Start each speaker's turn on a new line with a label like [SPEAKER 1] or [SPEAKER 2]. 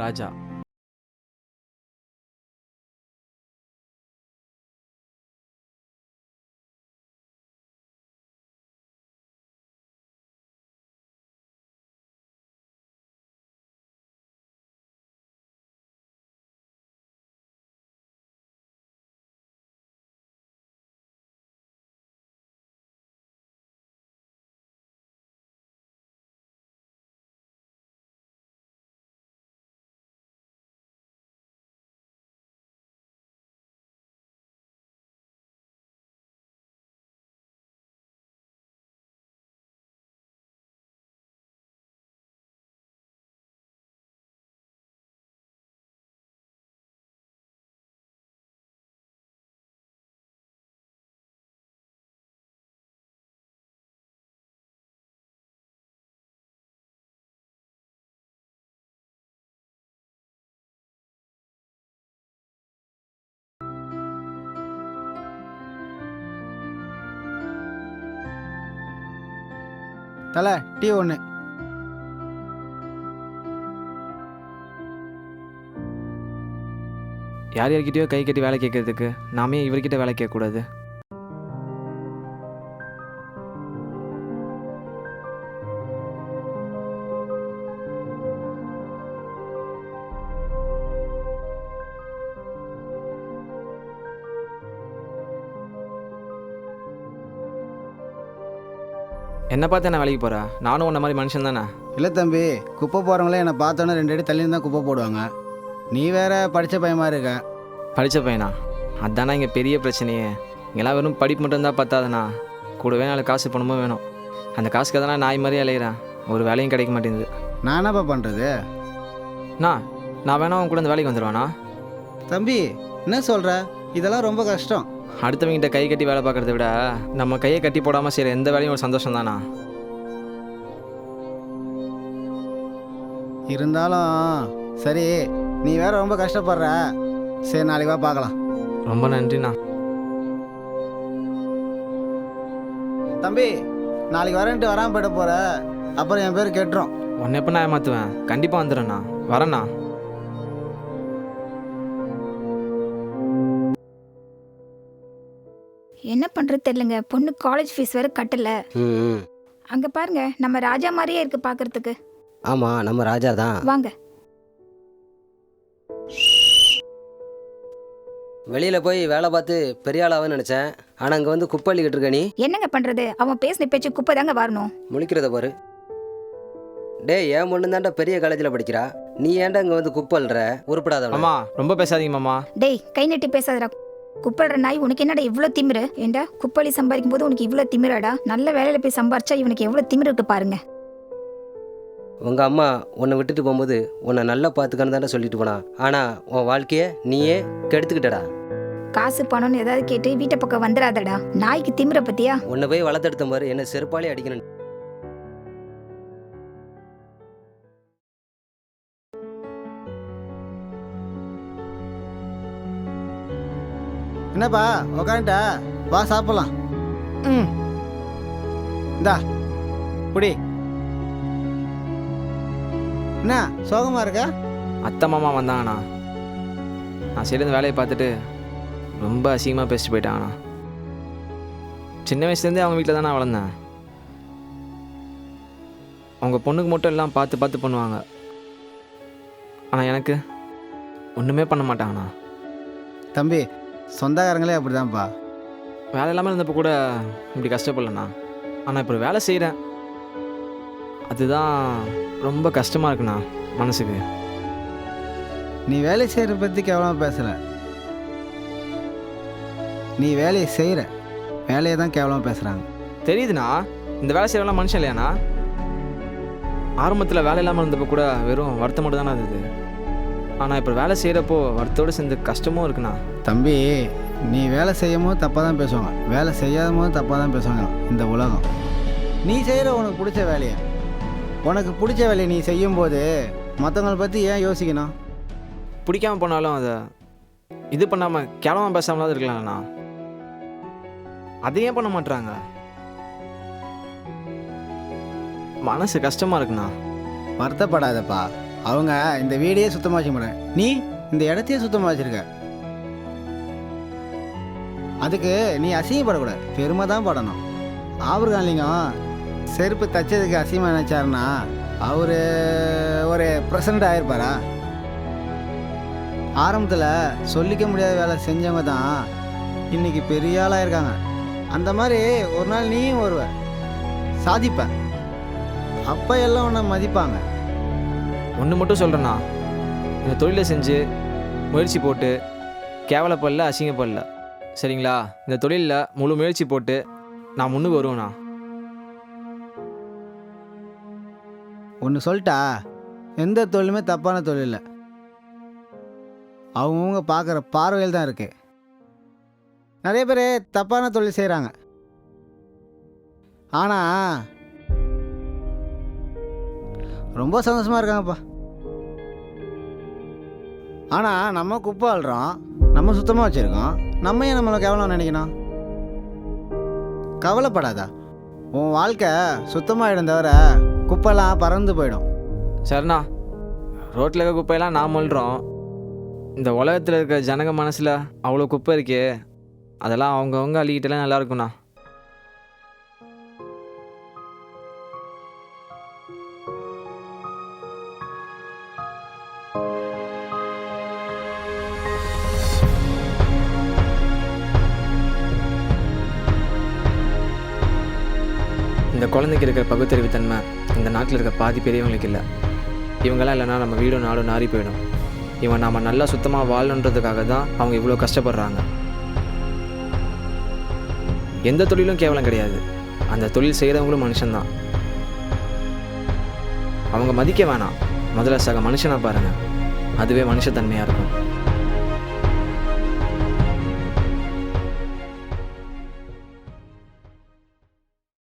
[SPEAKER 1] ராஜா.
[SPEAKER 2] தலை டீ ஒன்று.
[SPEAKER 1] யார் யார்கிட்டயோ கை கட்டி வேலை கேட்கறதுக்கு நாமே இவர்கிட்ட வேலை கேட்கக்கூடாது. என்ன பார்த்து என்ன வேலைக்கு போகிறா? நானும் உன்ன மாதிரி மனுஷன் தானே.
[SPEAKER 2] இல்லை தம்பி, குப்பை போகிறவங்களே என்னை பார்த்தோன்னே 2 அடி தள்ளி தான் குப்பை போடுவாங்க. நீ வேற படித்த பையமாக இருக்க.
[SPEAKER 1] படித்த பையனா? அதுதானே இங்கே பெரிய பிரச்சனையே. இங்கெல்லாம் வெறும் படிப்பு மட்டும் இருந்தால் பத்தாதுண்ணா, கூடவே நாலு காசு பணமும் வேணும். அந்த காசுக்கு தானே நாய் மாதிரி அலையிறேன், ஒரு வேலையும் கிடைக்க மாட்டேங்குது.
[SPEAKER 2] நான் என்னப்பா பண்ணுறது?
[SPEAKER 1] நான் வேணா உன் கூட இந்த வேலைக்கு வந்துடுவானா?
[SPEAKER 2] தம்பி என்ன சொல்கிற? இதெல்லாம் ரொம்ப கஷ்டம்.
[SPEAKER 1] அடுத்தவங்கிட்ட கை கட்டி வேலை பார்க்குறத விட நம்ம கையை கட்டி போடாமல் செய்கிற எந்த வேலையும் ஒரு சந்தோஷம் தானா?
[SPEAKER 2] இருந்தாலும் சரி, நீ வேற ரொம்ப கஷ்டப்படுற. சரி, நாளைக்கு வா பார்க்கலாம்.
[SPEAKER 1] ரொம்ப நன்றிண்ணா.
[SPEAKER 2] தம்பி, நாளைக்கு வரேன்ட்டு வராமல் போயிட போகிற, அப்புறம் என் பேர் கெட்டுரும்.
[SPEAKER 1] உன்னை எப்போ நான் ஏமாற்றுவேன்? கண்டிப்பாக வந்துடுறேண்ணா, வரேண்ணா.
[SPEAKER 3] என்ன பண்ணுறது தெரியலங்க. பொண்ணு காலேஜ் ஃபீஸ் வேறு கட்டலை. அங்கே பாருங்க, நம்ம ராஜா மாதிரியே இருக்கு பார்க்கறதுக்கு.
[SPEAKER 4] ஆமாம், நம்ம ராஜா தான்.
[SPEAKER 3] வாங்க.
[SPEAKER 4] வெளியில் போய் வேலை பார்த்து பெரிய ஆளாகனு நினச்சேன். ஆனால் அங்கே வந்து குப்பை அள்ளிக்கிட்டு இருக்க நீ.
[SPEAKER 3] என்னங்க பண்ணுறது? அவன் பேசின பேச்சு குப்பை தாங்க வரணும்.
[SPEAKER 4] முழிக்கிறத பாரு. டேய், என் பொண்ணு தாண்டா பெரிய காலேஜில் படிக்கிறா, நீ ஏன்டா இங்கே வந்து குப்பை அள்ளுற? உருப்படாத.
[SPEAKER 1] மாமா ரொம்ப பேசாதீங்க மாமா.
[SPEAKER 3] டேய், கை நட்டி பேசாதடா. குப்பைற நாய், உனக்கு என்னடா இவ்வளோ திமிரு? ஏண்டா குப்பளி சம்பாதிக்கும் போது உனக்கு இவ்வளோ திமிராடா? நல்ல வேலையில போய் சம்பாரிச்சா இவனுக்கு எவ்வளோ திமிரு இருக்கு பாருங்க.
[SPEAKER 4] உங்கள் அம்மா உன்னை விட்டுட்டு போகும்போது உன்னை நல்லா பார்த்துக்கன்னு தானே சொல்லிட்டு போனா. ஆனால் உன் வாழ்க்கையை நீயே கெடுத்துக்கிட்டடா.
[SPEAKER 3] காசு பணம்னு ஏதாவது கேட்டு வீட்டை பக்கம் வந்துடாதடா. நாய்க்கு திமிர பத்தியா?
[SPEAKER 4] உன்னை போய் வளர்த்தெடுத்த மாதிரி என்ன செருப்பாலே அடிக்கணும்.
[SPEAKER 2] என்னப்பா உக்காந்துட்டா? வா சாப்பிடலாம். இந்தா புடி. என்ன சோகமாக இருக்கா?
[SPEAKER 1] அத்தை மாமா வந்தாங்கண்ணா. நான் சரிந்து வேலையை பார்த்துட்டு ரொம்ப அசிங்கமாக பேசிட்டு போயிட்டாங்கண்ணா. சின்ன வயசுலேருந்தே அவங்க வீட்டில் தான் நான் வளர்ந்தேன். அவங்க பொண்ணுக்கு மட்டும் எல்லாம் பார்த்து பார்த்து பண்ணுவாங்க, ஆனால் எனக்கு ஒன்றுமே பண்ண மாட்டாங்கண்ணா.
[SPEAKER 2] தம்பி, சொந்தக்காரங்களே அப்படிதான்ப்பா.
[SPEAKER 1] வேலை இல்லாமல் இருந்தப்போ கூட இப்படி கஷ்டப்படலண்ணா. ஆனால் இப்போ வேலை செய்கிறேன், அதுதான் ரொம்ப கஷ்டமாக இருக்குண்ணா மனசுக்கு.
[SPEAKER 2] நீ வேலை செய்கிற பற்றி கேவலமாக பேசலை, நீ வேலையை செய்கிற வேலையை தான் கேவலமாக பேசுகிறாங்க.
[SPEAKER 1] தெரியுதுண்ணா, இந்த வேலை செய்யறவங்களாம் மனுஷன் இல்லையாண்ணா? ஆரம்பத்தில் வேலை இல்லாமல் இருந்தப்போ கூட வெறும் வருத்தம் மட்டும் தானே இருந்தது. ஆனால் இப்போ வேலை செய்கிறப்போ வருத்தோடு சேர்ந்து கஷ்டமும் இருக்குண்ணா.
[SPEAKER 2] தம்பி, நீ வேலை செய்யும் போது தப்பாக தான் பேசுவாங்க, வேலை செய்யாத போது தப்பாக தான் பேசுவாங்க இந்த உலகம். நீ செய்கிற உனக்கு பிடிச்ச வேலையை, உனக்கு பிடிச்ச வேலையை நீ செய்யும்போது மற்றவங்களை பற்றி ஏன் யோசிக்கணும்?
[SPEAKER 1] பிடிக்காமல் போனாலும் அதை இது பண்ணாமல் கேவலமாக பேசாமலாவது இருக்கலாம்ண்ணா. அதையே பண்ண மாட்டாங்க. மனசு கஷ்டமாக இருக்குண்ணா.
[SPEAKER 2] வருத்தப்படாதப்பா, அவங்க இந்த வீடையே சுத்தமாக வச்சுக்க மாட்டேன், நீ இந்த இடத்தையே சுத்தமாக வச்சுருக்க. அதுக்கு நீ அசிங்கப்படக்கூடாது, பெருமை தான் படணும். ஆபர்காலிங்கம் செருப்பு தைச்சதுக்கு அசிங்கமாக நினச்சாருன்னா அவர் ஒரு பிரசன்ட் ஆகிருப்பாரா? ஆரம்பத்தில் சொல்லிக்க முடியாத வேலை செஞ்சவங்க தான் இன்றைக்கி பெரிய ஆளாக இருக்காங்க. அந்த மாதிரி ஒரு நாள் நீயும் வருவ, சாதிப்ப, அப்போ எல்லாம் உன்னை மதிப்பாங்க.
[SPEAKER 1] ஒன்று மட்டும் சொல்கிறேண்ணா, இந்த தொழிலை செஞ்சு முயற்சி போட்டு கேவலப்படல, அசிங்கப்படல, சரிங்களா? இந்த தொழிலில் முழு முயற்சி போட்டு நான் முன்னுக்கு வருவேண்ணா.
[SPEAKER 2] ஒன்று சொல்லிட்டா, எந்த தொழிலுமே தப்பான தொழில் இல்லை, அவங்கவுங்க பார்க்குற பார்வையில் தான் இருக்குது. நிறைய பேர் தப்பான தொழில் செய்கிறாங்க, ஆனால் ரொம்ப சந்தோஷமாக இருக்காங்கப்பா. ஆனால் நம்ம குப்பை அள்ளுறோம், நம்ம சுத்தமாக வச்சுருக்கோம், நம்ம ஏன் நம்மளை கேவலம் நினைக்கணும்? கவலைப்படாதா, உன் வாழ்க்கை சுத்தமாகிடும் தவிர குப்பைலாம் பறந்து போயிடும்.
[SPEAKER 1] சரிண்ணா, ரோட்டில் இருக்க குப்பையெல்லாம் நாம் அள்ளுறோம், இந்த உலகத்தில் இருக்க ஜனங்க மனசில் அவ்வளோ குப்பை இருக்கே, அதெல்லாம் அவங்கவுங்க அள்ளிக்கிட்டலாம் நல்லா இருக்குண்ணா. இந்த குழந்தைக்கு இருக்கிற பகுத்தறிவுத்தன்மை இந்த நாட்டில் இருக்க பாதி பெரியவங்களுக்கு இல்லை. இவங்கெல்லாம் இல்லைன்னா நம்ம வீடும் நாடும் நாரி போயிடும். இவன் நாம் நல்லா சுத்தமாக வாழணுன்றதுக்காக தான் அவங்க இவ்வளோ கஷ்டப்படுறாங்க. எந்த தொழிலும் கேவலம் கிடையாது, அந்த தொழில் செய்கிறவங்களும் மனுஷன்தான். அவங்க மதிக்க வேணாம், முதல்ல சக மனுஷனாக பாருங்கள், அதுவே மனுஷத்தன்மையாக இருக்கும்.